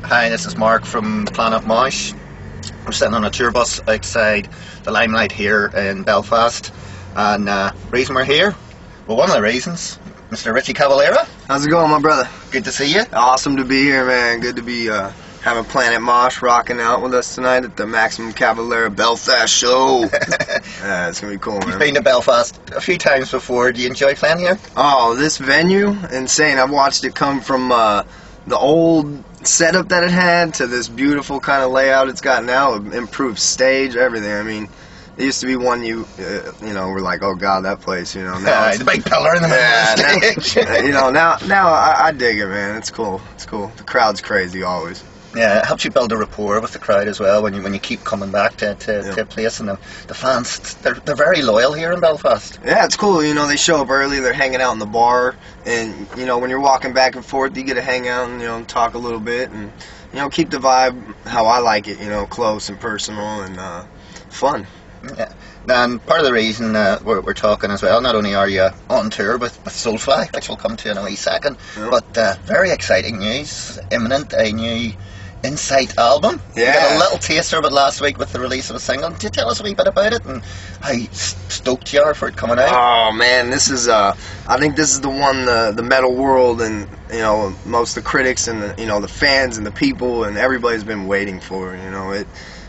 Hi, this is Mark from PlanetMosh. We're sitting on a tour bus outside the Limelight here in Belfast, and reason we're here, well, one of the reasons, Mr. Richie Cavalera. How's it going, my brother? Good to see you. Awesome to be here, man. Good to be having PlanetMosh rocking out with us tonight at the Maximum Cavalera Belfast show. Yeah, it's gonna be cool, man. You've been to Belfast a few times before. Do you enjoy playing here? Oh, this venue, insane. I've watched it come from the old setup that it had to this beautiful kind of layout it's got now. Improved stage, everything. I mean, it used to be one you know, we're like, oh god, that place, you know. Now the big pillar in the middle of the stage. You know, now I dig it, man. It's cool. It's cool. The crowd's crazy always. Yeah, it helps you build a rapport with the crowd as well when you keep coming back to a place, and the fans, they're very loyal here in Belfast. Yeah, it's cool. You know, they show up early, they're hanging out in the bar, and you know, when you're walking back and forth, you get to hang out and, you know, talk a little bit, and you know, keep the vibe how I like it, you know, close and personal and fun. Yeah. And part of the reason we're talking as well, not only are you on tour with Soulfly, which we'll come to in a wee second, but very exciting news, imminent, a new Incite album. Yeah. We got a little taster of it last week with the release of a single. Can you tell us a wee bit about it and how stoked you are for it coming out? Oh man, this is I think this is the one the metal world and, you know, most of the critics and the, you know, the fans and the people and everybody's been waiting for. You know,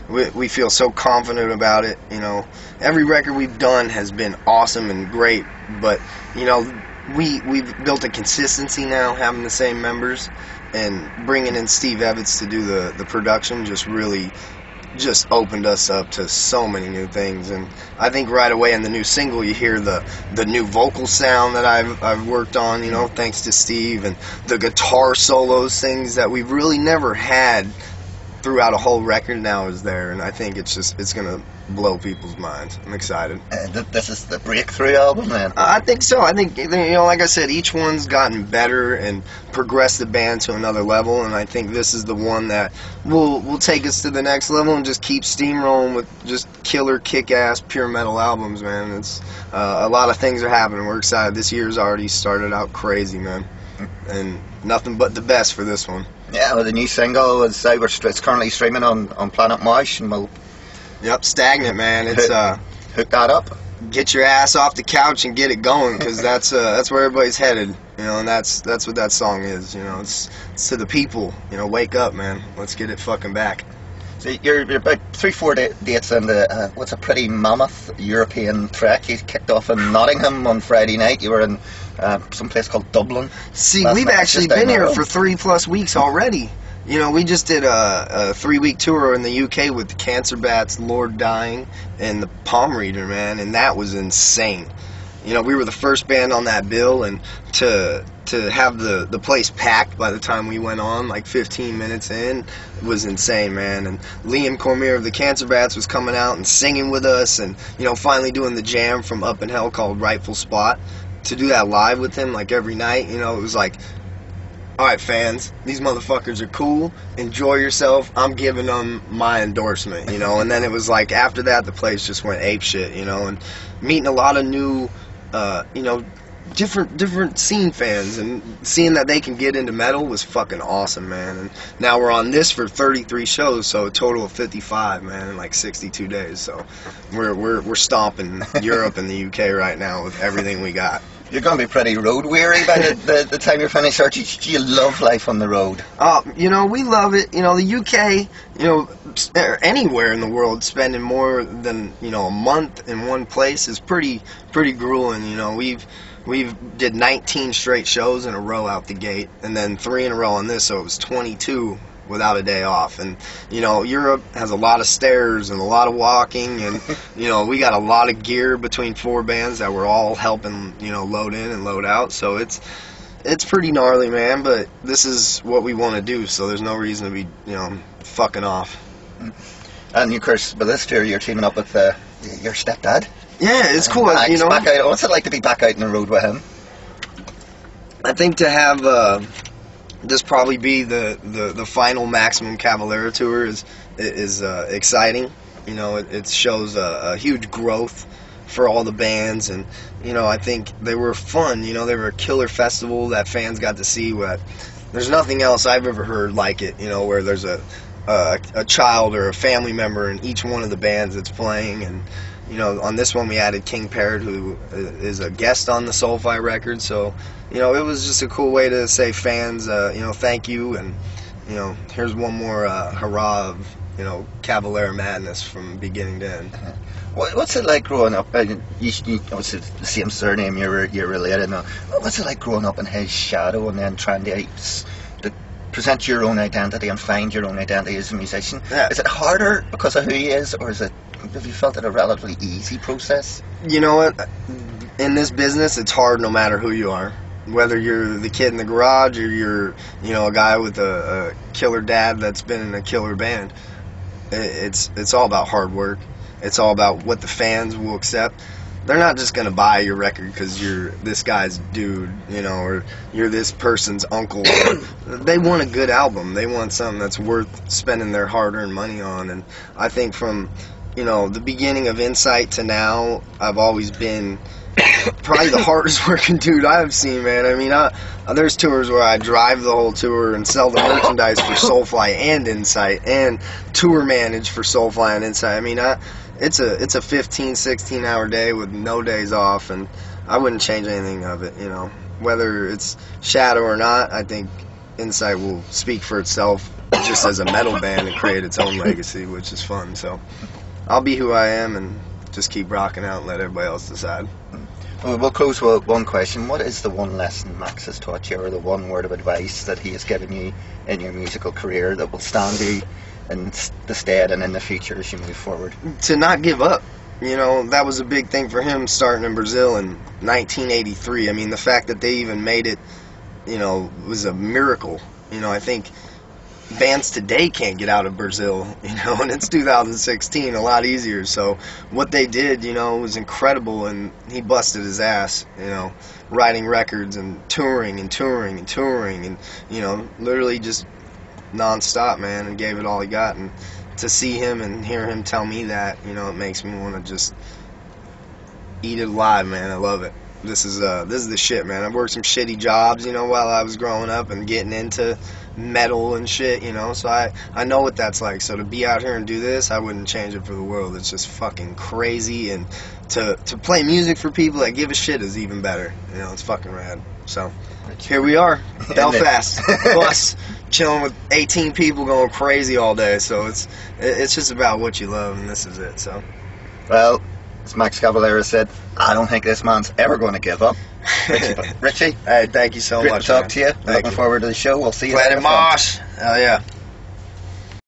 we feel so confident about it. You know, every record we've done has been awesome and great, but you know, we've built a consistency now, having the same members, and bringing in Steve Evans to do the production just really just opened us up to so many new things. And I think right away in the new single you hear the new vocal sound that I've worked on, you know, thanks to Steve, and the guitar solos, things that we've really never had throughout a whole record now is there, and I think it's gonna blow people's minds. I'm excited. This is the breakthrough album, then? I think so. I think, you know, like I said, each one's gotten better and progressed the band to another level, and I think this is the one that will take us to the next level and just keep steamrolling with just killer, kick-ass, pure metal albums, man. It's a lot of things are happening. We're excited. This year's already started out crazy, man, and nothing but the best for this one. Yeah, well, the new single is out. It's currently streaming on PlanetMosh, and we'll... Yep, Stagnant, man. It's hook that up. Get your ass off the couch and get it going, because that's where everybody's headed, you know, and that's what that song is. You know, it's to the people. You know, wake up, man. Let's get it fucking back. So you're about 3-4 dates into what's a pretty mammoth European trek. You kicked off in Nottingham on Friday night. You were in some place called Dublin. See, we've actually been here for 3+ weeks already. You know, we just did a 3-week tour in the UK with the Cancer Bats, Lord Dying, and the Palm Reader, man, and that was insane. You know, we were the first band on that bill, and to have the place packed by the time we went on, like 15 minutes in, was insane, man. And Liam Cormier of the Cancer Bats was coming out and singing with us, and, you know, finally doing the jam from Up in Hell called Rightful Spot. To do that live with him, like, every night, you know, it was like, alright, fans, these motherfuckers are cool, enjoy yourself, I'm giving them my endorsement, you know. And then it was like, after that, the place just went apeshit, you know, and meeting a lot of new, you know, different scene fans, and seeing that they can get into metal was fucking awesome, man. And now we're on this for 33 shows, so a total of 55, man, in like 62 days. So we're stomping Europe and the UK right now with everything we got. You're going to be pretty road weary by the time you're finished, or do you love life on the road? You know, we love it. You know, the UK, you know, anywhere in the world, spending more than, you know, a month in one place is pretty grueling. You know, we've did 19 straight shows in a row out the gate, and then 3 in a row on this, so it was 22 without a day off. And you know, Europe has a lot of stairs and a lot of walking, and you know, we got a lot of gear between 4 bands that we're all helping, you know, load in and load out, so it's pretty gnarly, man. But this is what we want to do, so there's no reason to be, you know, fucking off. And of course, with this tour, you're teaming up with your stepdad. Yeah, it's cool. You know, back out. What's it like to be back out on the road with him? I think to have this probably be the final Maximum Cavalera tour is exciting. You know, it shows a huge growth for all the bands, and you know, I think they were fun. You know, they were a killer festival that fans got to see. What There's nothing else I've ever heard like it, you know, where there's a child or a family member in each one of the bands that's playing. And you know, on this one we added King Parrot, who is a guest on the Soulfly record. So you know, it was just a cool way to say fans, you know, thank you, and you know, here's one more hurrah of, you know, Cavalera madness from beginning to end. What's it like growing up? You obviously the same surname, you're related now. What's it like growing up in his shadow and then trying to present your own identity and find your own identity as a musician? Yeah. Is it harder because of who he is, or have you felt it a relatively easy process? You know what? In this business, it's hard no matter who you are. Whether you're the kid in the garage or you're, you know, a guy with a killer dad that's been in a killer band. It's all about hard work. It's all about what the fans will accept. They're not just going to buy your record because you're this guy's dude, you know, or you're this person's uncle. They want a good album. They want something that's worth spending their hard-earned money on. And I think from, you know, the beginning of Incite to now, I've always been probably the hardest working dude I've seen, man. I mean, there's tours where I drive the whole tour and sell the merchandise for Soulfly and Incite, and tour manage for Soulfly and Incite. I mean, it's a 15, 16 hour day with no days off, and I wouldn't change anything of it, you know. Whether it's Shadow or not, I think Incite will speak for itself just as a metal band and create its own legacy, which is fun. So I'll be who I am and just keep rocking out and let everybody else decide. Well, we'll close with one question. What is the one lesson Max has taught you, or the one word of advice that he has given you in your musical career that will stand you in the stead and in the future as you move forward? To not give up. You know, that was a big thing for him starting in Brazil in 1983. I mean, the fact that they even made it, you know, was a miracle. You know, I think bands today can't get out of Brazil, you know, and it's 2016, a lot easier. So what they did, you know, was incredible, and he busted his ass, you know, writing records and touring and touring and touring, and, you know, literally just non-stop, man, and gave it all he got. And to see him and hear him tell me that, you know, it makes me want to just eat it alive, man. I love it. This is the shit, man. I've worked some shitty jobs, you know, while I was growing up and getting into metal and shit, you know, so I know what that's like. So to be out here and do this, I wouldn't change it for the world. It's just fucking crazy, and to play music for people that give a shit is even better. You know, it's fucking rad. So here we are, Belfast, bus, chilling with 18 people going crazy all day. So it's just about what you love, and this is it. So, well, as Max Cavalera said, I don't think this man's ever going to give up. Richie, hey, thank you so great much. to talk man. to you. Looking forward to the show. We'll see you. PlanetMosh. Hell yeah.